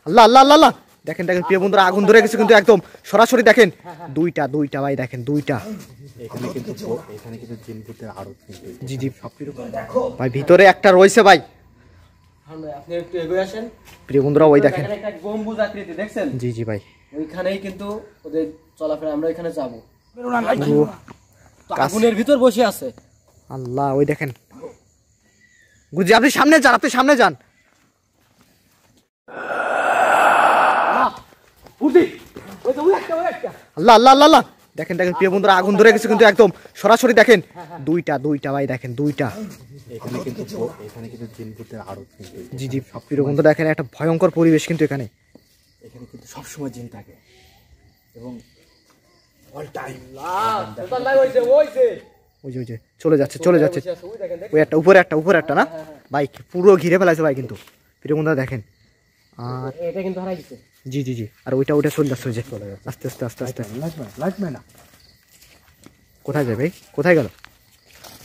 আল্লাহ আল্লাহ আল্লাহ আল্লাহ, দেখেন দেখেন প্রিয় বন্ধুরা, আগুন ধরে গেছে কিন্তু একদম সরাসরি দেখেন। দুইটা ভাই দেখেন, দুইটা। এখানে কিন্তু জিন ভূতের আড়ত কিন্তু। জি জি ভাই, ভিতরে একটা রয়েছে ভাই। আপনি একটু এগিয়ে আসেন প্রিয় বন্ধুরা, ওই দেখেন একটা গম্বুজ আকৃতি দেখছেন। জি জি ভাই, ওইখানেই কিন্তু ওদের চলাফেরা, আমরা এখানে যাব। আগুনের ভিতর বসে আছে। আল্লাহ, ওই দেখেন গুজি, আপনি সামনে যান, আপনি সামনে যান। আল্লাহ আল্লাহ আল্লাহ আল্লাহ, দেখেন দেখেন প্রিয় বন্ধুরা, আগুন ধরে গেছে কিন্তু একদম সরাসরি দেখেন। দুইটা ভাই দেখেন, দুইটা। এখানে কিন্তু জিন ভূতের আড়ত কিন্তু। জি জি প্রিয় বন্ধুরা, দেখেন একটা ভয়ঙ্কর পরিবেশ কিন্তু এখানে কিন্তু সবসময় জিন থাকে এবং অল টাইম। ওই যে চলে যাচ্ছে ওই একটা উপরে একটা না ভাই, পুরো ঘিরে ফেলাইছে ভাই কিন্তু প্রিয় বন্ধুরা দেখেন। আর এটা কিন্তু হারাই গেছে। জি আর ওইটা চলে যাচ্ছে, ওই যে আস্তে আস্তে লাগবে না। কোথায় যায় ভাই, কোথায় গেল?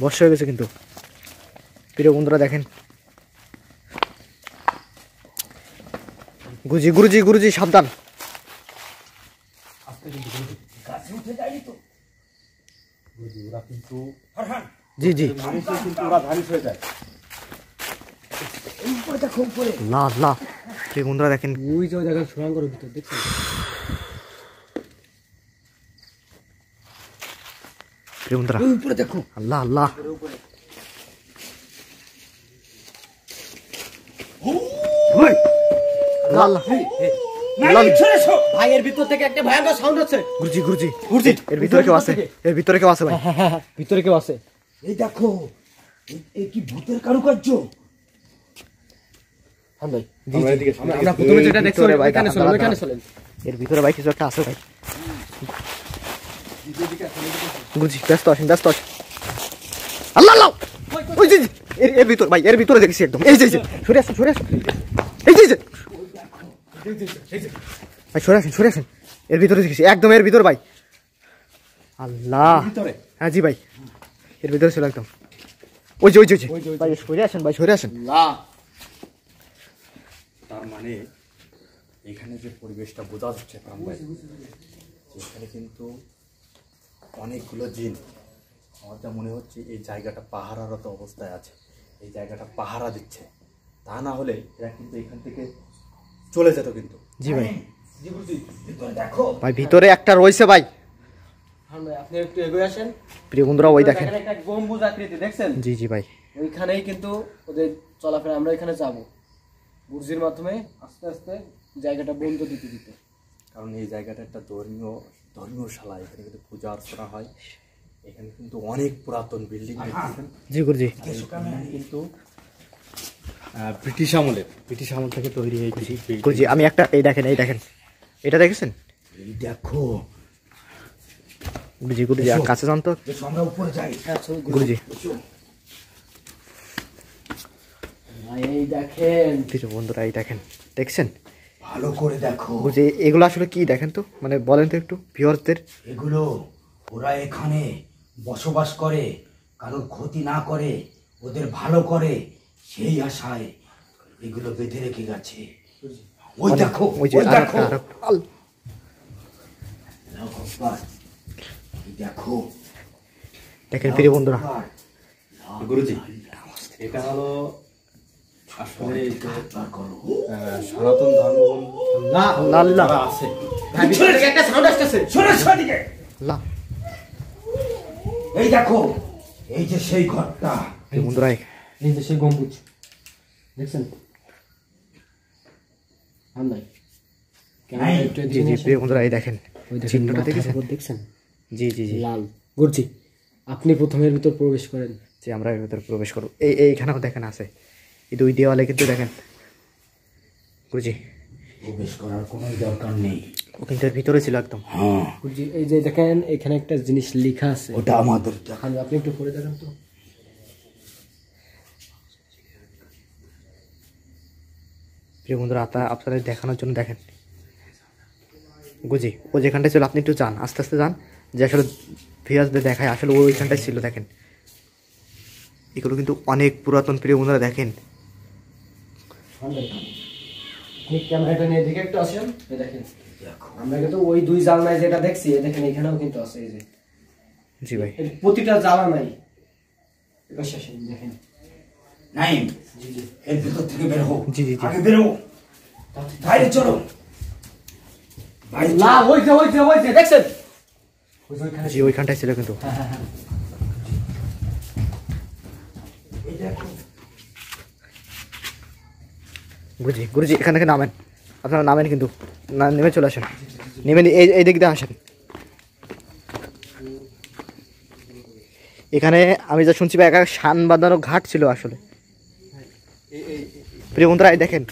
বর্ষা হয়ে গেছে কিন্তু প্রিয় বন্ধুরা দেখেন। গুরুজি সাবধান। জি না প্রিয় বন্ধুরা দেখেন, ওই যে জায়গায় সুরঙ্গের ভিতর দেখছেন। প্রিয় বন্ধুরা উপরে দেখো, আল্লাহ আল্লাহ, ভাই এর ভিতর থেকে একটা ভয়ঙ্কর সাউন্ড হচ্ছে। গুরুজি এর ভিতরে কেউ আছে, ভাই। হ্যাঁ, ভিতরে কেউ আছে। এই দেখো, এই কি ভূতের কারুকার্য। আমরা প্রথমে যেটা দেখছি ওইখানে চলেন। এর ভিতরে ভাই কিছু একটা আছে ভাই। গুরুজি ব্যস্ত আছেন। আল্লাহ আল্লাহ, ওই যে এর ভিতর ভাই, এর ভিতরে দেখছি একদম। এই যে সরে আসেন এই যে ভাই, সরে আসেন। এর ভিতরে দেখছি একদম, এর ভিতর ভাই। আল্লাহ, হ্যাঁ জি ভাই, এর ভিতরে ছিল একদম। ওই যে ভাই, সরে আসেন। তার মানে এখানে যে পরিবেশটা বোঝা যাচ্ছে এখানে কিন্তু অনেকগুলো জিন। আমার যা মনে হচ্ছে এই জায়গাটা পাহারারত অবস্থায় আছে, এই জায়গাটা পাহারা দিচ্ছে। তা না হলে এরা কিন্তু এখান থেকে চলে যেত কিন্তু। জি ভাই, দেখো ভাই ভিতরে একটা রয়েছে ভাই। আপনি একটু এগিয়ে আসেন প্রিয় বন্ধুরা, ওই দেখেন একটা গম্বুজ আকৃতি দেখছেন। জি ভাই, ওইখানেই কিন্তু ওদের চলাফেরা, আমরা এখানে যাব গুরুজির মাধ্যমে আস্তে আস্তে জায়গাটা বন্ধ দিতে। কারণ এই জায়গাটা একটা ধর্মীয় শালা, এখানে কিন্তু পূজা অর্চনা হয়। এখানে কিন্তু অনেক পুরাতন বিল্ডিং দেখতেছেন। জি গুরুজি, কিন্তু ব্রিটিশ আমল থেকে তৈরি হয়েছে গুরুজি। আমি একটা এই দেখেন এটা দেখেছেন? এই দেখো গুরুজি, কাছে যান তো, আমরা উপরে যাই। গুরুজি। এই দেখেন বন্ধুরা, এই দেখেন, দেখছেন? ভালো করে দেখো গুরুজি, এগুলো আসলে কি দেখেন তো, মানে বলেন তো একটু ভিউয়ারদের। এগুলো ওরা এখানে বসবাস করে, কারোর ক্ষতি না করে, ওদের ভালো করে, সেই আশায় এগুলো বেঁধে রেখে গেছে। ওই দেখো, দেখো দেখেন প্রিয় বন্ধুরা। গুরুজি, এটা হলো আসলে সনাতন ধর্ম আছে। একটা সাউন্ড আসছে। এই দেখো, এই যে সেই ঘরটা। বন্ধুরা, এই যে সেই গম্বুজ দেখছেন। প্রিয় বন্ধুরা, এই দেখেন চিহ্নটা দেখছেন। জি লাল। গুরুজি, আপনি প্রথমে এর ভিতর প্রবেশ করেন। যে আমরা এর ভিতরে প্রবেশ করবো। এইখানেও দেখেন আছে, এই দুই দেওয়ালে কিন্তু দেখেন গুরুজি, প্রবেশ করার কোনো দরকার নেই। ও কিন্তু এর ভিতরে ছিল একদম। হ্যাঁ গুরুজি, এই যে দেখেন এখানে একটা জিনিস লেখা আছে, ওটা আমাদের। আপনি একটু পড়ে দেখেন তো। প্রিয় বন্ধুরা, আপনাদের দেখানোর জন্য দেখেন গুরুজি, ও যেখানটায় ছিল আপনি একটু যান, আস্তে আস্তে যান, যে আসলে ভিউয়ার্সদের দেখায় আসলে ওইখানটায় ছিল। দেখেন এগুলো কিন্তু অনেক পুরাতন প্রিয় বন্ধুরা, দেখেন আপনি ক্যামেরাটা নিয়ে দিকে একটু আসেন, এই দেখেন আমরা কিন্তু ওই দুই জানলায় যেটা দেখছি, এই দেখেন এখানেও কিন্তু আছে, এই যে জি ভাই এর প্রতিটা জানলা নাই, এটা শেষে দেখেন। নাইম, এর ভিতর থেকে বের হো। জি জি জি আগে বের হো, বাইরে চলো, বাইরে না ওই যে দেখছেন, ওই যে ওইখানে জি ওইখানটায় ছিল কিন্তু। এই দেখো। গুরুজি গুরুজি এখান থেকে নামেন, আপনারা নামেন কিন্তু, না নেমে চলে আসেন, নেমে এই দিক দিয়ে আসেন। এখানে আমি যা শুনছি ভাই একা শান বাঁধানো ঘাট ছিল আসলে। প্রিয় বন্ধুরা এই দেখেন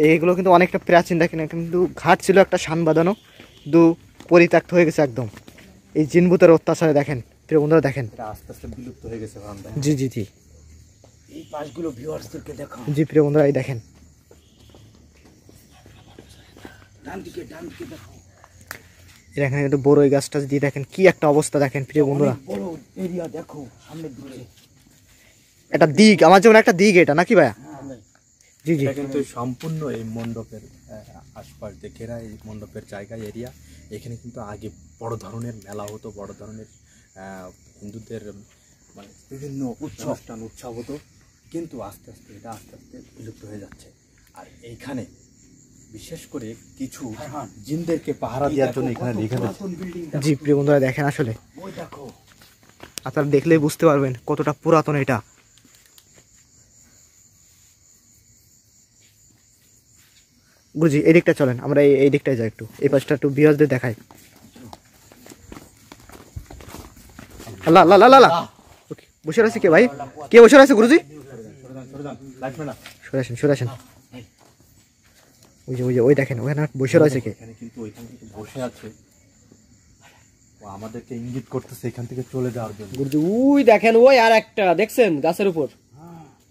এইগুলো কিন্তু অনেকটা প্রাচীন, দেখেন কিন্তু ঘাট ছিল একটা শান বাঁধানো, কিন্তু পরিত্যক্ত হয়ে গেছে একদম এই জিনভূতের অত্যাচারে। দেখেন প্রিয় বন্ধুরা দেখেন, এটা আস্তে আস্তে বিলুপ্ত হয়ে গেছে বারান্দায়। জি জি জি এই পাশগুলো ভিউয়ার্সদেরকে দেখাও। জি প্রিয় বন্ধুরা এই দেখেন ডান দিকে দেখাও। এখানে কিন্তু বড়ই গাছটা দিয়ে দেখেন কি একটা অবস্থা। দেখেন প্রিয় বন্ধুরা অনেক বড় এরিয়া দেখো সামনের দিকে। এটা দিক, আমার যেমন একটা দিক এটা নাকি ভাইয়া? জি জি এটা কিন্তু সম্পূর্ণ এই মণ্ডপের আশপাশ দিয়ে ঘেরা, এই মণ্ডপের জায়গা এরিয়া। এখানে কিন্তু আগে বড় ধরনের মেলা হতো, বড় ধরনের হিন্দুদের মানে বিভিন্ন অনুষ্ঠান উৎসব হতো, কিন্তু আস্তে আস্তে এটা আস্তে আস্তে বিলুপ্ত হয়ে যাচ্ছে। আর এইখানে বিশেষ করে কিছু জিনদেরকে পাহারা দেওয়ার জন্য এখানে রেখে দিচ্ছে। জি প্রিয় বন্ধুরা দেখেন আসলে ওই দেখো, আপনারা দেখলেই বুঝতে পারবেন কতটা পুরাতন এটা। গুরুজি এই দিকটা চলেন, আমরা এই দিকটায় যাই, একটু এই পাশটা একটু বিয়াসদের দেখাই। আল্লাহ আল্লাহ আল্লাহ আল্লাহ, বসে আছে কে ভাই? কে বসে আছে গুরুজি? সরে আসেন সরে আসেন। ওই যে ওই দেখেন ওখানে বসে রয়েছে কে? এখানে কিন্তু ওইখান থেকে বসে আছে, ও আমাদেরকে ইঙ্গিত করতেছে এখান থেকে চলে যাওয়ার জন্য। গুরুজি ওই দেখেন, ওই আর একটা দেখছেন গাছের উপর,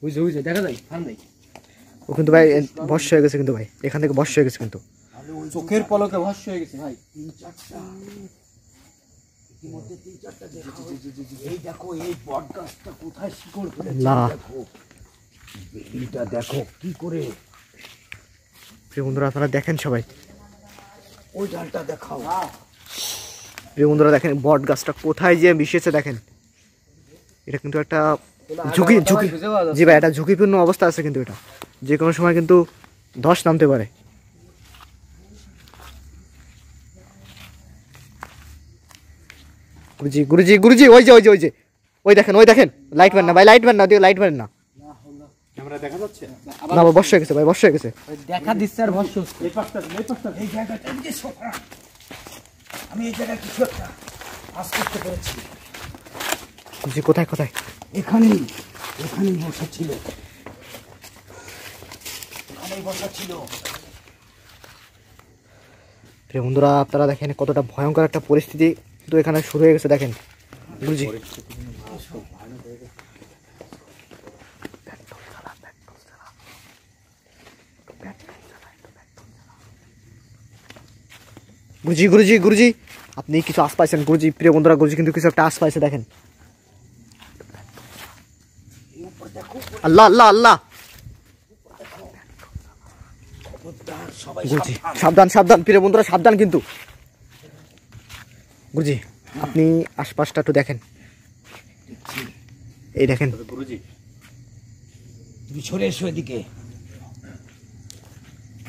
ওই যে দেখা যায় সামনে। ও কিন্তু ভাই বর্ষ হয়ে গেছে কিন্তু ভাই, এখান থেকে বর্ষ হয়ে গেছে কিন্তু। চোখের পলকে ভস্ম হয়ে গেছে ভাই। ইতিমধ্যে 3-4টা দেখো। এই দেখো এই বট গাছটা কোথায় শিকড় ফেলেছে না। দেখো, বেলিটা দেখো কি করে। প্রিয় বন্ধুরা আপনারা দেখেন সবাই, ওই ডালটা দেখাও। প্রিয় বন্ধুরা দেখেন বট গাছটা কোথায় যে মিশেছে দেখেন। এটা কিন্তু একটা ঝুঁকি ঝুঁকি, জি ভাই এটা ঝুঁকিপূর্ণ অবস্থা আছে কিন্তু, এটা যে কোনো সময় কিন্তু ধস নামতে পারে। গুরুজি গুরুজি গুরুজি ওই যে ওই দেখেন লাইট ম্যান না ভাই, লাইট ম্যান না, দিও লাইট ম্যান না। ক্যামেরা দেখা যাচ্ছে না ভাই বর্ষ হয়ে গেছে ভাই, বর্ষ হয়ে গেছে। দেখা দিচ্ছে আর ভস্ম হচ্ছে। এই জায়গাটা এই যে সোফা, আমি এই জায়গায় কিছু একটা আজ করতে পেরেছি। জি কোথায় কোথায়? এখানেই বসা ছিল, প্রিয় বন্ধুরা আপনারা দেখেন কতটা ভয়ঙ্কর একটা পরিস্থিতি কিন্তু এখানে শুরু হয়ে গেছে দেখেন। গুরুজি গুরুজি গুরুজি গুরুজি আপনি কিছু আশ পাইছেন গুরুজি? প্রিয় বন্ধুরা গুরুজি কিন্তু কিছু একটা আশ পাইছে দেখেন। আল্লাহ আল্লাহ আল্লাহ, গুরুজি সাবধান সাবধান, প্রিয় বন্ধুরা সাবধান কিন্তু। গুরুজি আপনি আশপাশটা একটু দেখেন, এই দেখেন। গুরুজি তুমি সরে এসো এদিকে।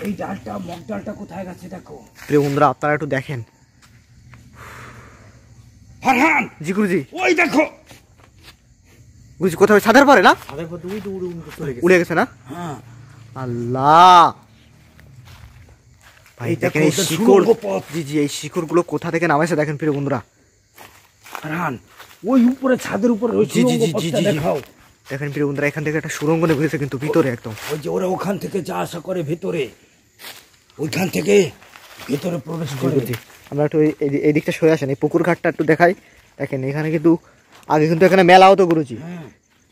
এই ডালটা মগ ডালটা কোথায় গেছে দেখো। প্রিয় বন্ধুরা আপনারা একটু দেখেন। ফারহান, জি গুরুজি ওই দেখো। গুরুজি কোথায়? ছাদের পরে না, তাদের পথে উড়ে চলে গেছে। উড়ে গেছে না? হ্যাঁ, আল্লাহ ভাই এই দেখেন দেখো, এই ওটা শিকড়, সুড়ঙ্গ পথ। জি জি এই শিকড় গুলো কোথা থেকে নামাইছে দেখেন প্রিয় বন্ধুরা। ফারহান ওই উপরে ছাদের উপরে ওই জি, জি, সুড়ঙ্গ জি, জি, পথটা জি, জি। দেখাও। দেখেন প্রিয় বন্ধুরা এখান থেকে একটা সুড়ঙ্গ নেমেছে কিন্তু ভিতরে একদম। ওই যে ওরা ওখান থেকে যা আশা করে ভেতরে, ওইখান থেকে ভেতরে প্রবেশ করে। গুরুজি আমরা একটু এই দিকটা সরে আসেন, এই পুকুর ঘাটটা একটু দেখাই। দেখেন এখানে কিন্তু আগে কিন্তু এখানে মেলা হতো গুরুজি, হ্যাঁ,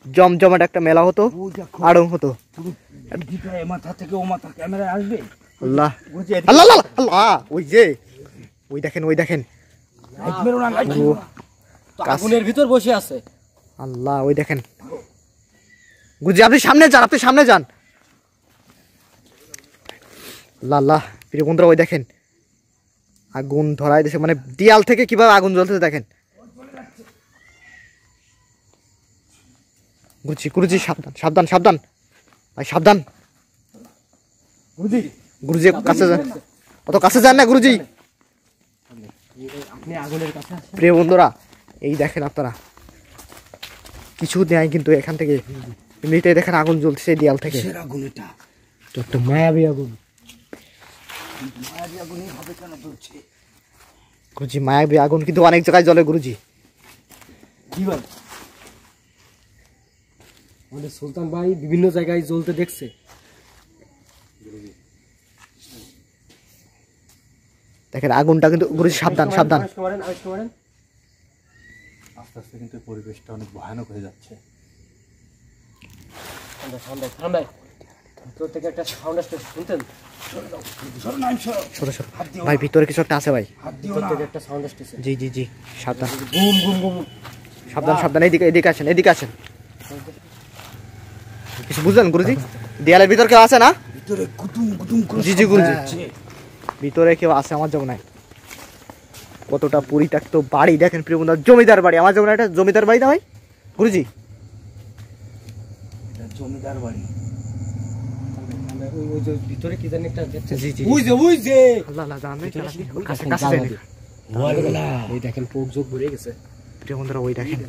জমজমাট একটা মেলা হতো, ওই দেখো আড়ং হতো। পুরো পৃথিবীটা এ মাথা থেকে ও মাথা ক্যামেরায় আসবে। আল্লাহ আল্লাহ আল্লাহ আল্লাহ, ওই যে ওই দেখেন লাইট মেরো না, লাইট মেরো না। তো আগুনের ভিতর বসে আছে। আল্লাহ ওই দেখেন। গুরুজি আপনি সামনে যান, আপনি সামনে যান। লাল্লা প্রিয় বন্ধুরা ওই দেখেন আগুন ধরাই দিয়েছে, মানে দেয়াল থেকে কিভাবে আগুন জ্বলতেছে দেখেন। গুরুজি গুরুজি সাবধান সাবধান সাবধান ভাই সাবধান। গুরুজি গুরুজি কাছে যান, অত কাছে যান না গুরুজি। আপনি আগুনের কাছে প্রিয় বন্ধুরা এই দেখেন আপনারা কিছু নেয় কিন্তু এখান থেকে এমনিতেই দেখেন আগুন জ্বলছে দেয়াল থেকে। কিসের আগুন এটা? তো একটা মায়াবী আগুন। মায়াবী আগুনই হবে কেন বলছে? গুরুজি মায়াবী আগুন কিন্তু অনেক জায়গায় জ্বলে গুরুজি। কি ভাই আমাদের সুলতান ভাই বিভিন্ন জায়গায় জ্বলতে দেখছে। দেখেন আগুনটা কিন্তু গুরুজি সাবধান সাবধান। আস্তে আস্তে কিন্তু এই পরিবেশটা অনেক ভয়ানক হয়ে যাচ্ছে। ঠান্ডায় ভিতর থেকে একটা সাউন্ড আসছে, শুনতেন? সরো নাম সরো, সরো সরো হাত দিও ভাই না, ভিতরে কিছু একটা আছে ভাই। হাত দিও ভিতর না। থেকে একটা সাউন্ড আসতেছে, জি জি জি সাবধান বুম বুম বুম। সাবধান সাবধান এদিকে এদিকে আসেন এদিকে আসেন। কিছু বুঝলেন গুরুজি? দেয়ালের ভিতর কেউ আছে না? ভিতরে কুটুম কুটুম করে জি জি গুরুজি হচ্ছে। ভিতরে কেউ আছে আমার যেমন নাই। কতটা পরিত্যক্ত বাড়ি দেখেন প্রিয় বন্ধুরা, জমিদার বাড়ি। আমার যেমন একটা জমিদার বাড়ি না ভাই গুরুজি? এটা জমিদার বাড়ি। ওই যে ভিতরে কি জানি একটা দেখছেন? জি জি ওই যে ওই যে আল্লাহ আল্লাহ জানেন কাছে দেখেন কাছে জানলা যান। দিয়ে। এই দেখেন পোক যোগ ভরে গেছে। প্রিয় বন্ধুরা ওই দেখেন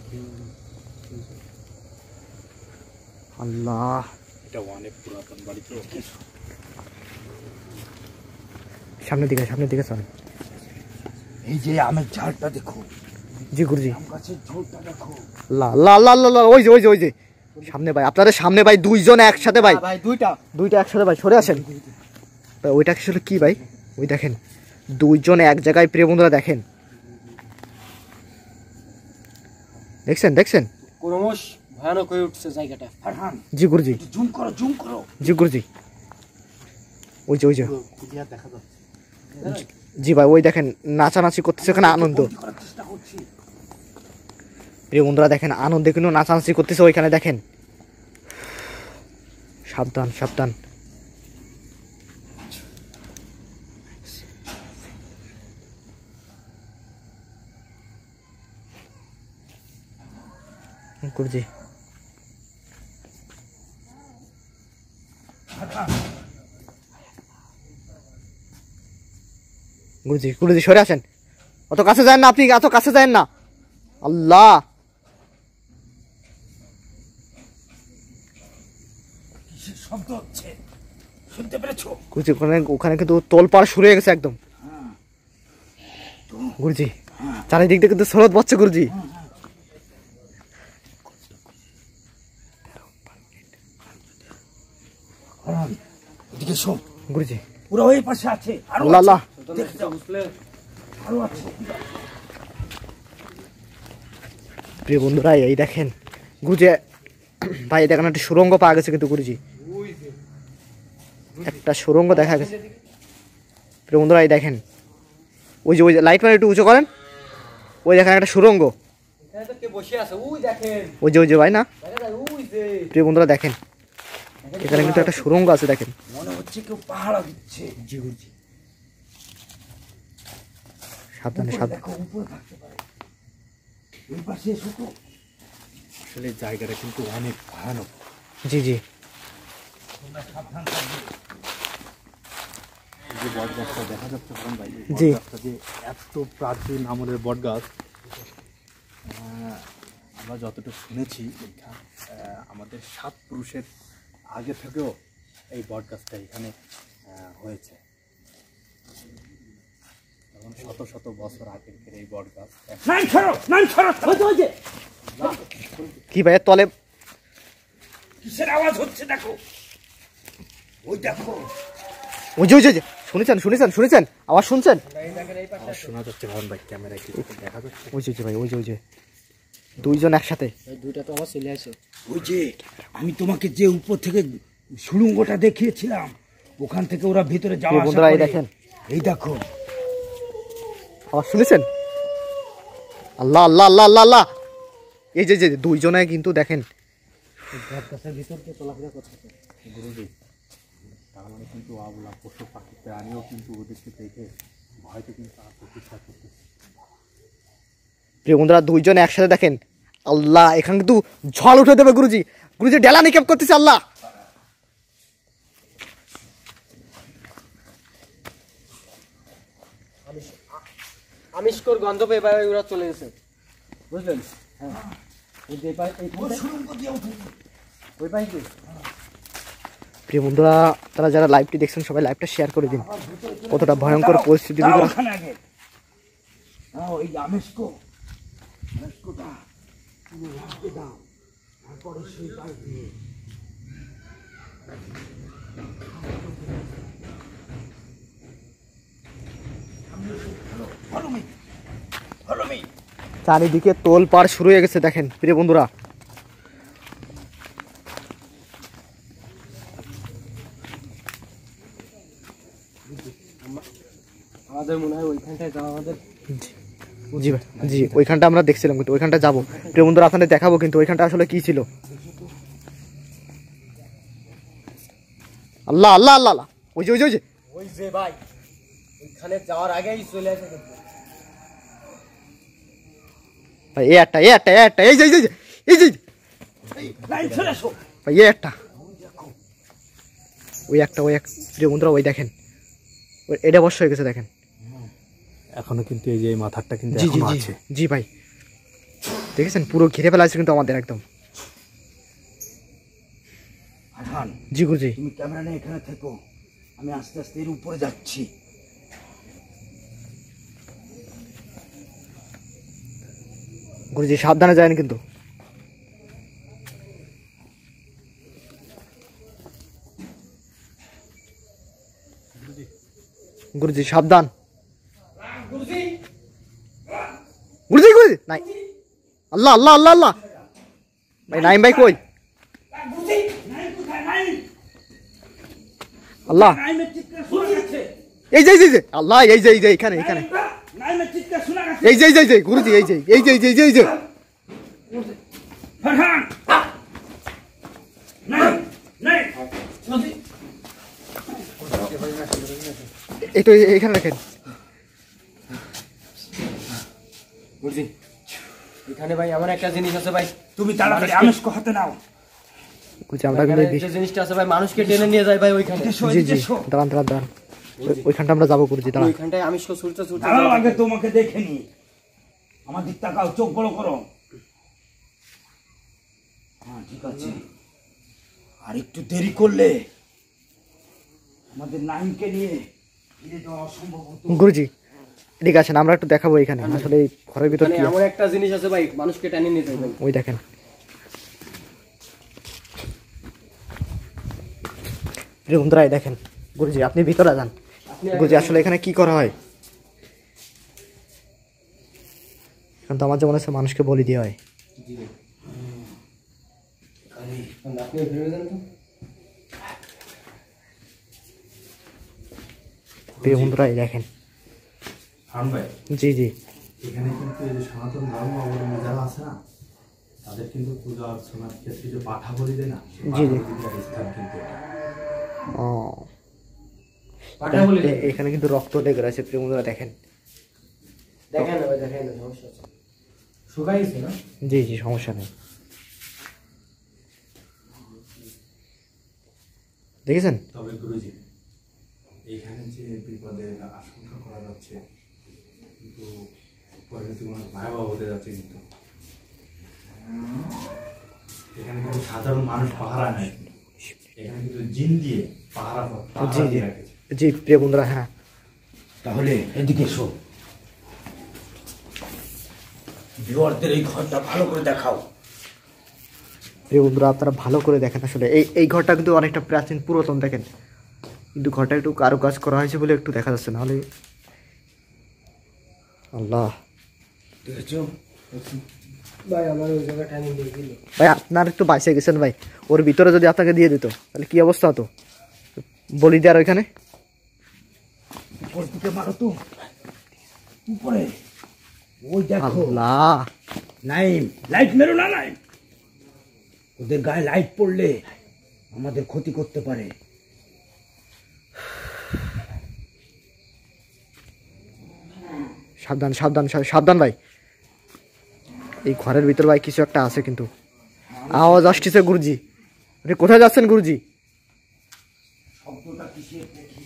আল্লাহ। এটা অনেক পুরাতন বাড়ি তো। সামনের দিকে চলেন। এই যে আমের ঝাড়টা দেখো, জি গুরুজি। আম গাছের ঝোলটা দেখো। লা লা লা লা লা, ওই যে ওই যে ওই যে সামনে ভাই, আপনাদের সামনে ভাই দুইজন একসাথে ভাই, ভাই দুইটা একসাথে ভাই সরে আসেন ভাই। ওইটা আসলে কি ভাই? ওই দেখেন দুইজন এক জায়গায় প্রিয় বন্ধুরা দেখেন, দেখছেন দেখছেন? ক্রমশ ভয়ানক হয়ে উঠছে জায়গাটা। ফারহান জি গুরুজি একটু জুম করো, জুম করো। জি গুরুজি ওই যে ক্লিয়ার দেখা যাচ্ছে। জি ভাই ওই দেখেন নাচানাচি করতেছে ওখানে আনন্দ। বন্দি করার চেষ্টা করছি। প্রিয় বন্ধুরা দেখেন আনন্দে কিন্তু নাচানাচি করতেছে ওইখানে দেখেন। সাবধান সাবধান। গুরুজি গুরুজি গুরুজি সরে আসেন, অত কাছে যায় না, আপনি এত কাছে যায় না। আল্লাহ কিসের শব্দ হচ্ছে শুনতে পেরেছো? গুরুজি ওখানে ওখানে কিন্তু তোলপাড় শুরু হয়ে গেছে একদম। গুরুজি চারিদিক দিয়ে কিন্তু স্রোত বচ্ছে গুরুজি। ফারহান এদিকে শোন, গুরুজি ওরা ওই পাশে আছে, আরো আল্লাহ আল্লাহ। দেখে যাও, আরো আছে। প্রিয় বন্ধুরা এই দেখেন গুরুজি ভাই দেখেন একটা সুরঙ্গ পাওয়া গেছে কিন্তু গুরুজি, একটা সুরঙ্গ দেখা গেছে। প্রিয় বন্ধুরা এই দেখেন ওই যে লাইট মানে একটু উঁচু করেন, ওই দেখেন একটা সুরঙ্গ, এখানে তো কে বসে আছে, ওই দেখেন ওই যে ভাই না। দেখা যায় ওই যে। প্রিয় বন্ধুরা দেখেন এখানে কিন্তু একটা সুরঙ্গ আছে দেখেন। মনে হচ্ছে কেউ পাহারা দিচ্ছে। জি গুরুজি সাবধানে উপরে সাবধানে। দেখো, উপরে থাকতে পারে। ওই পাশে এসো তো। আসলে এই জায়গাটা কিন্তু অনেক ভয়ানক। জি জি তোমরা সাবধান থাকবে। এই যে বট গাছটা দেখা যাচ্ছে ফারহান ভাই, এই জি। বট গাছটা যে এত প্রাচীন আমলের বট গাছ, আমরা যতটুকু শুনেছি আমাদের 7 পুরুষের আগে থেকেও এই বট গাছটা এখানে হয়েছে। তখন শত শত বছর আগের এই বট গাছ নাম ছাড়ো, নাম ছাড়ো, ছাড়ো। ওই যে কি ভাই তলে কিসের আওয়াজ হচ্ছে দেখো, ওই দেখো। ওই যে শুনেছেন আওয়াজ শুনছেন? আওয়াজ শোনা যাচ্ছে ফারহান ভাই, ক্যামেরায় কি দেখা যাচ্ছে? ওই যে ভাই ওই যে দুইজন একসাথে। এই দুইটা তো আমার চলে আসে। ওই যে আমি তোমাকে যে উপর থেকে সুড়ঙ্গটা দেখিয়েছিলাম, ওখান থেকে ওরা ভিতরে যাওয়া আসা বন্ধুরা এই করে। দেখেন এই দেখো, আওয়াজ শুনেছেন? আল্লাহ আল্লাহ আল্লাহ আল্লাহ আল্লাহ। এই যে দুইজনে কিন্তু দেখেন গাছের ভিতর দিয়ে চলাফেরা করতেছে। গুরুজি তার মানে কিন্তু আবলা পশু পাখিতে আমিও কিন্তু ওদেরকে দেখে ভয়তে কিন্তু প্রতিষ্ঠা করতেছি। প্রিয় বন্ধুরা, দুইজন একসাথে দেখেন, আল্লাহ এখানে কিন্তু ঝড় উঠে দেবে গুরুজি। গুরুজি ডেলা নিক্ষেপ করতেছে, আল্লাহ আমিষকর গন্ধ পেয়ে ভাই ওরা চলে গেছে, বুঝলেন? হ্যাঁ, ওই পাইছে। প্রিয় বন্ধুরা, তারা যারা লাইভটি দেখছেন সবাই লাইভটা শেয়ার করে দিন। কতটা ভয়ঙ্কর পরিস্থিতি। ওখানে আগে ওই আমেস্কোটা তুমি রাখতে দাও, তারপরে সেই পাই দিয়ে চারিদিকে তোল পাড় শুরু হয়ে গেছে দেখেন প্রিয় বন্ধুরা। আমাদের মনে হয় ওইখানটায় যাওয়া আমাদের। জি ভাই, জি ওইখানটা আমরা দেখছিলাম, কিন্তু ওইখানটা যাবো প্রিয় বন্ধুরা, আপনাদের দেখাবো কিন্তু ওইখানটা আসলে কি ছিল। আল্লাহ আল্লাহ আল্লাহ আল্লাহ, ওই যে ওই যে ওই যে ওই যে ভাই ওইখানে যাওয়ার আগেই চলে আসে কিন্তু। ভাই এই একটা এই যে এই যে লাইন চলে আসো। ভাই এই একটা ওই এক প্রিয় বন্ধুরা, ওই দেখেন এটা বর্ষ হয়ে গেছে দেখেন। এখনো কিন্তু এই যে মাথারটা কিন্তু জি জি এখনো জি আছে। জি ভাই দেখেছেন, পুরো ঘিরে ফেলা আছে কিন্তু আমাদের একদম। আরহান, জি গুরুজি। তুমি ক্যামেরা নিয়ে এখানে থেকো, আমি আস্তে আস্তে এর উপরে যাচ্ছি। গুরুজি সাবধানে যায়নি কিন্তু। গুরুজি সাবধান। গুরুজি গুরুজি নাই। আল্লাহ আল্লাহ আল্লাহ আল্লাহ, ভাই নাইম ভাই কই? আল্লাহ এই যে আল্লাহ এই যে এখানে এখানে এই যে গুরুজি এই যে এই তো এখানে রাখেন। বুঝলি এখানে ভাই আমার একটা জিনিস আছে ভাই, তুমি তাড়াতাড়ি আমেস্কো হাতে নাও। গুরুজি আমরা কিন্তু এখানে যে জিনিসটা আছে ভাই মানুষকে টেনে নিয়ে যায় ভাই ওইখানে। জি জি দাঁড়ান ওইখানটা আমরা যাবো গুরুজি, দাঁড়ান। ওইখানটায় আমিষকে ছুটতে দাঁড়াও, আগে তোমাকে দেখে নি। আমার দিক তাকাও, চোখ বড় করো। হ্যাঁ ঠিক আছে, আর একটু দেরি করলে আমাদের নাইমকে নিয়ে ফিরে যাওয়া অসম্ভব হতো। গুরুজি ঠিক আছে, আমরা একটু দেখাবো এখানে আসলে এই ঘরের ভিতর কি এমন একটা জিনিস আছে ভাই মানুষকে টেনে নিয়ে যায় ভাই। ওই দেখেন প্রিয় বন্ধুরা, এই দেখেন গুরুজি আপনি ভিতরে যান। গুরুজি আসলে এখানে কি করা হয়? এখন তো আমার যে মনে হচ্ছে মানুষকে বলি দেওয়া হয়। আপনি ভেবে দেন তো। প্রিয় বন্ধুরা এই দেখেন। হারুন ভাই, জি জি এখানে কিন্তু এই যে সনাতন ধর্ম অবলম্বী যারা আছে না, তাদের কিন্তু পূজা অর্চনার ক্ষেত্রে যে পাঠা বলি দেয় না, জি জি। স্থান কিন্তু এটা। ও পাঠা বলি এখানে কিন্তু রক্ত লেগে রয়েছে প্রিয় বন্ধুরা দেখেন। দেখেন ভাই দেখেন, সমস্যা আছে, শুকাই গেছে না? জি জি সমস্যা নেই। দেখেছেন? তবে গুরুজি এখানে যে বিপদের আশঙ্কা করা যাচ্ছে কিন্তু পরিণতি কোনো ভয়াবহ হতে যাচ্ছে। কিন্তু এখানে কিন্তু সাধারণ মানুষ পাহারা নেয়, এখানে কিন্তু জিন দিয়ে পাহারা জি জি রেখেছে। জি প্রিয় বন্ধুরা, হ্যাঁ তাহলে এদিকে এসো, ভিউয়ারদের এই ঘরটা ভালো করে দেখাও। প্রিয় বন্ধুরা আপনারা ভালো করে দেখেন, আসলে এই ঘরটা কিন্তু অনেকটা প্রাচীন পুরাতন দেখেন, কিন্তু ঘরটা একটু কারুকাজ করা হয়েছে বলে একটু দেখা যাচ্ছে, নাহলে আল্লাহ। দেখেছো ভাই আমার ওই জায়গা টেনে নিয়ে গেল। ভাই আপনার একটু বাইসে গেছেন ভাই, ওর ভিতরে যদি আপনাকে দিয়ে দিত তাহলে কি অবস্থা হতো? বলি দেওয়ার ওইখানে উপর দিকে মারো তো, উপরে ওই দেখো। আল্লাহ নাইম, লাইট মেরো না নাইম, ওদের গায়ে লাইট পড়লে আমাদের ক্ষতি করতে পারে। সাবধান সাবধান সাবধান ভাই, এই ঘরের ভিতর ভাই কিছু একটা আছে কিন্তু আওয়াজ আসতেছে। গুরুজি আপনি কোথায় যাচ্ছেন গুরুজি? শব্দটা কিসের দেখি।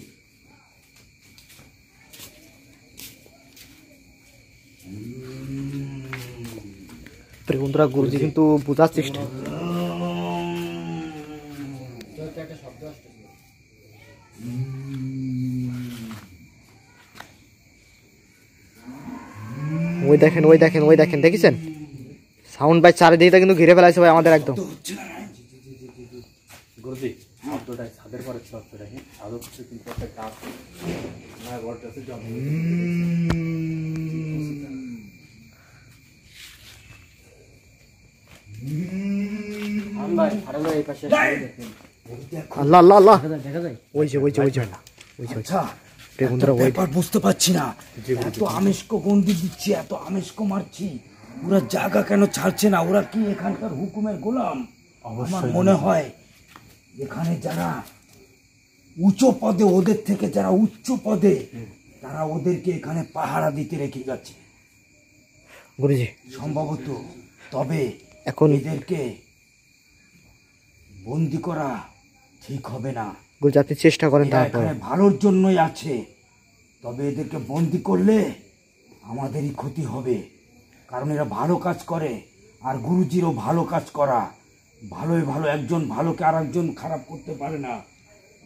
প্রিয় বন্ধুরা গুরুজি কিন্তু বোঝার চেষ্টা, একটা শব্দ আসতেছে। ওই দেখেন ওই দেখেন ওই দেখেন, দেখেছেন সাউন্ড ভাই চারিদিকে কিন্তু ঘিরে ফেলাইছে ভাই আমাদের একদম। গুরুজি শব্দটা ছাদের পরে শব্দটা ছাদ হচ্ছে কিন্তু একটা গাছ বটগাছের জন্ম। ভাই হারানো এই পাশে দেখেন, আল্লাহ আল্লাহ আল্লাহ, দেখা যায় ওই যে ওই যে ওই যে ওই যে আচ্ছা প্রিয় বন্ধুরা ওই ব্যাপার বুঝতে পারছি না, এত আমিষকে গন্ডি দিচ্ছি, এত আমিষকে মারছি, ওরা জায়গা কেন ছাড়ছে না? ওরা কি এখানকার হুকুমের গোলাম? আমার মনে হয় এখানে যারা উঁচু পদে, ওদের থেকে যারা উচ্চ পদে, তারা ওদেরকে এখানে পাহারা দিতে রেখে গেছে গুরুজি। সম্ভবত। তবে এখন এদেরকে বন্দি করা ঠিক হবে না। গুরুজি আপনি চেষ্টা করেন এরা তারপর। এখানে ভালোর জন্যই আছে, তবে এদেরকে বন্দি করলে আমাদেরই ক্ষতি হবে, কারণ এরা ভালো কাজ করে, আর গুরুজিরও ভালো কাজ করা। ভালোই ভালো, একজন ভালোকে আর একজন খারাপ করতে পারে না।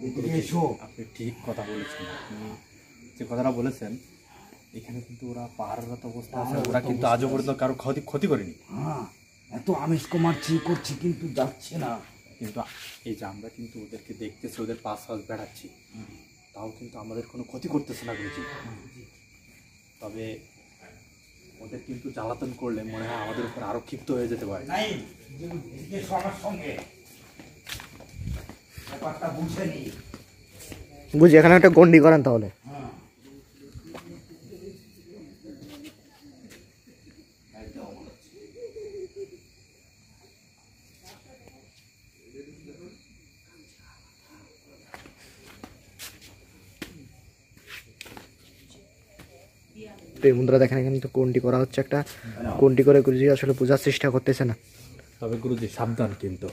এদিকে এসো। আপনি ঠিক কথা বলেছেন, আপনি যে কথাটা বলেছেন, এখানে কিন্তু ওরা পাহাড়রত অবস্থা আছে, ওরা কিন্তু আজও পর্যন্ত কারো ক্ষতি করেনি। হ্যাঁ, এত আমিষ মারছি করছি কিন্তু যাচ্ছে না। কিন্তু এই যে আমরা কিন্তু ওদেরকে দেখতেছি, ওদের পাশ বেড়াচ্ছি, তাও কিন্তু আমাদের কোনো ক্ষতি করতেছে না গুরুজি। তবে ওদের কিন্তু জ্বালাতন করলে মনে হয় আমাদের উপর আরো ক্ষিপ্ত হয়ে যেতে পারে। নাই, এদিকে এসো আমার সঙ্গে, ব্যাপারটা বুঝে নি। বুঝি এখানে একটা গন্ডি করেন তাহলে। হ্যাঁ, প্রিয় বন্ধুরা দেখেন এখানে তো গন্ডি করা হচ্ছে, একটা গন্ডি করে গুরুজি আসলে বোঝার চেষ্টা করতেছে না। তবে গুরুজি সাবধান কিন্তু।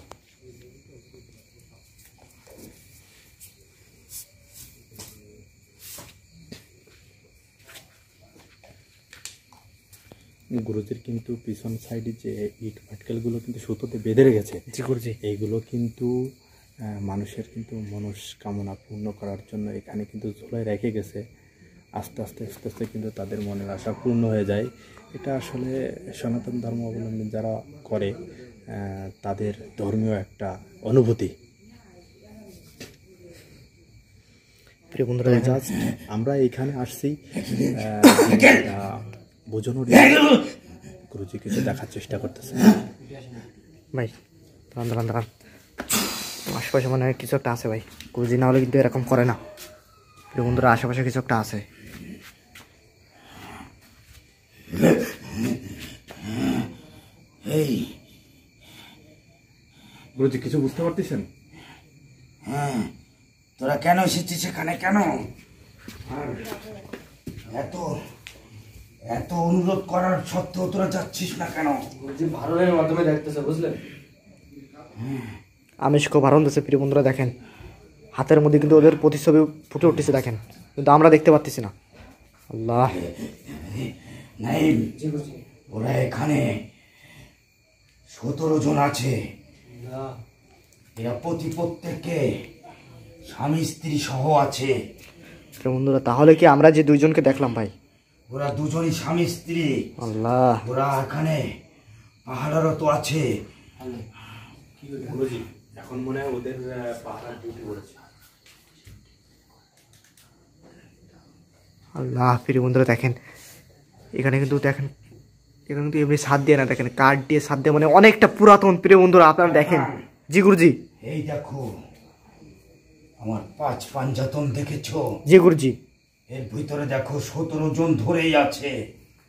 গুরুজির কিন্তু পিছন সাইডে যে ইট ভাটকেলগুলো কিন্তু সুতোতে বেঁধে রেখেছে, জি গুরুজি। এইগুলো কিন্তু মানুষের কিন্তু মনস্কামনা পূর্ণ করার জন্য এখানে কিন্তু ঝোলায় রেখে গেছে। আস্তে আস্তে আস্তে আস্তে কিন্তু তাদের মনের আশা পূর্ণ হয়ে যায়। এটা আসলে সনাতন ধর্ম অবলম্বন যারা করে তাদের ধর্মীয় একটা অনুভূতি। প্রিয় বন্ধুরা দেখেন জাস্ট আমরা এখানে আসছি বোঝানোর, গুরুজি কিছু দেখার চেষ্টা করতেছে। ভাই দাঁড়ান দাঁড়ান দাঁড়ান, আশেপাশে মনে হয় কিছু একটা আছে ভাই। গুরুজি না হলে কিন্তু এরকম করে না। প্রিয় বন্ধুরা আশেপাশে কিছু একটা আছে। এই গুরুজি কিছু বুঝতে পারতেছেন? হ্যাঁ, তোরা কেন এসেছিস এখানে? কেন? আর এত এত অনুরোধ করার সত্ত্বেও তোরা যাচ্ছিস না কেন? যে ভারণের মাধ্যমে দেখতেছে, বুঝলেন? আমিষ খুব আনন্দ হচ্ছে। প্রিয় বন্ধুরা দেখেন হাতের মধ্যে কিন্তু ওদের প্রতিচ্ছবি ফুটে উঠতেছে দেখেন, কিন্তু আমরা দেখতে পাচ্ছি না। আল্লাহ, নাইম, ওরা এখানে 17 জন আছে। এরা প্রত্যেককে স্বামী স্ত্রী সহ আছে। প্রিয় বন্ধুরা তাহলে কি আমরা যে দুইজনকে দেখলাম ভাই, ওরা দুজনই স্বামী স্ত্রী। আল্লাহ, ওরা এখানে পাহাড়রত আছে। গুরুজি এখন মনে হয় ওদের পাহাড় ডিউটি পড়েছে। আল্লাহ। প্রিয় বন্ধুরা দেখেন এখানে কিন্তু দেখেন, এখানে কিন্তু এমনি ছাদ দিয়ে না, দেখেন কাঠ দিয়ে ছাদ দিয়ে, মানে অনেকটা পুরাতন। প্রিয় বন্ধুরা আপনারা দেখেন। জি গুরুজি। এই দেখো আমার 5 পাঞ্জাতন দেখেছো? জি গুরুজি। এর ভিতরে দেখো 17 জন ধরেই আছে।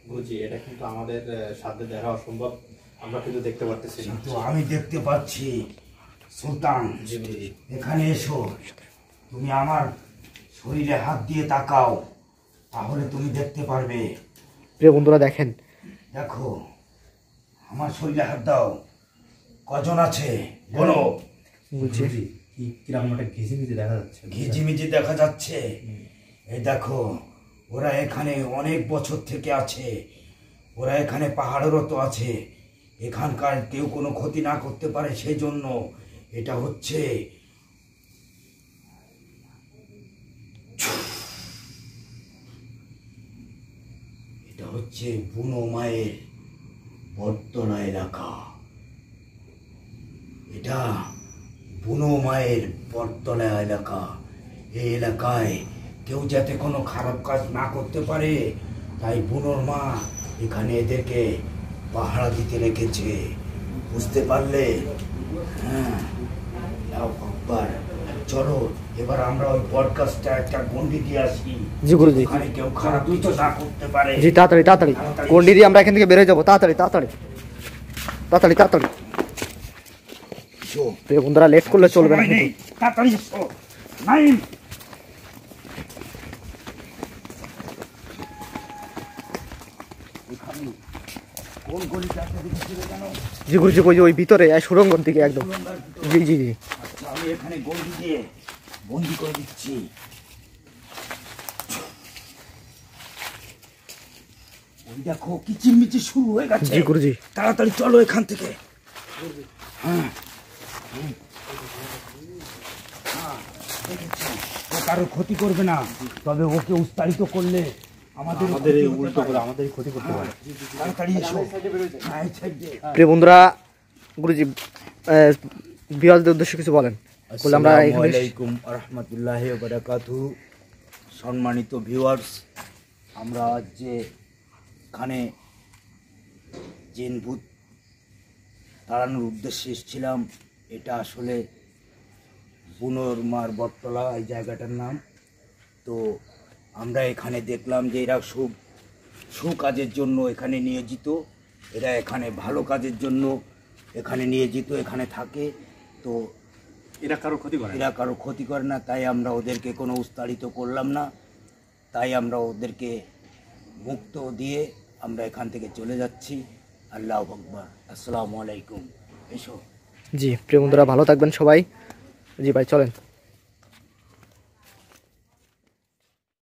গুরুজি এটা কিন্তু আমাদের সাথে দেখা অসম্ভব, আমরা কিন্তু দেখতে পারতেছি না। কিন্তু আমি দেখতে পাচ্ছি। সুলতান, এখানে এসো। তুমি আমার শরীরে হাত দিয়ে তাকাও, তাহলে তুমি দেখতে পারবে। প্রিয় বন্ধুরা দেখেন, দেখো আমার শরীরে হাত দাও, কজন আছে বলো। বুঝছি কি কিরকম একটা ঘিজিমিজি দেখা যাচ্ছে। ঘিজিমিজি দেখা যাচ্ছে। এই দেখো ওরা এখানে অনেক বছর থেকে আছে, ওরা এখানে পাহাড়রত আছে, এখানকার কেউ কোনো ক্ষতি না করতে পারে সেই জন্য। এটা হচ্ছে বুনো মায়ের বটতলা এলাকা। এটা বুনো মায়ের বটতলা এলাকা। এই এলাকায় কেউ যাতে কোনো খারাপ কাজ না করতে পারে, তাই বুনোর মা এখানে এদেরকে পাহারা দিতে রেখেছে, বুঝতে পারলে? হ্যাঁ, নাও একবার চলো এবার আমরা ওই বটগাছটা একটা গন্ডি দিয়ে আসি। জি গুরুজি, ওখানে কেউ খারাপ কিছু না করতে পারে। জি তাড়াতাড়ি তাড়াতাড়ি গন্ডি দিয়ে আমরা এখান থেকে বেরোয় যাবো, তাড়াতাড়ি তাড়াতাড়ি তাড়াতাড়ি তাড়াতাড়ি। প্রিয় বন্ধুরা লেট করলে চলবে না সময় নেই, কিন্তু। তাড়াতাড়ি এসো। নাইম, এখানে কোন গলিটা আছে দেখেছিলে জানো? জি গুরুজি, ওই যে ওই ভিতরে সুরঙ্গর দিকে একদম। জি জি জি, আচ্ছা, আমি এখানে গন্ডি দিয়ে বন্দি করে দিচ্ছি। ওই দেখো কিচিরমিচি শুরু হয়ে গেছে। জি গুরুজি, তাড়াতাড়ি চলো এখান থেকে। হ্যাঁ, দেখেছি, ও কারো ক্ষতি করবে না, তবে ওকে উস্তাড়িত করলে আমাদের এই উল্টো করে আমাদের ক্ষতি করতে পারে। তাড়াতাড়ি এসো। হ্যাঁ, এই side দিয়ে। প্রিয় বন্ধুরা, গুরুজি বিয়ালদের উদ্দেশ্যে কিছু বলেন। বলে আমরা আসসালামু এখানে আলাইকুম ওয়া রাহমাতুল্লাহি ওয়া বারাকাতুহু। সম্মানিত ভিউয়ার্স, আমরা আজ যে এখানে জিন ভূত তাড়ানোর উদ্দেশ্যে এসেছিলাম, এটা আসলে বুনোর মার বটতলা এই জায়গাটার নাম। তো আমরা এখানে দেখলাম যে এরা সুকাজের জন্য এখানে নিয়োজিত, এরা এখানে ভালো কাজের জন্য এখানে নিয়োজিত, এখানে থাকে। তো এরা কারো ক্ষতি করে না। এরা কারো ক্ষতি করে না, তাই আমরা ওদেরকে কোনো উস্তাড়িত করলাম না, তাই আমরা ওদেরকে মুক্ত দিয়ে আমরা এখান থেকে চলে যাচ্ছি। আল্লাহু আকবার, আসসালামু আলাইকুম। এসো। জি প্রিয় বন্ধুরা ভালো থাকবেন সবাই। জি ভাই চলেন।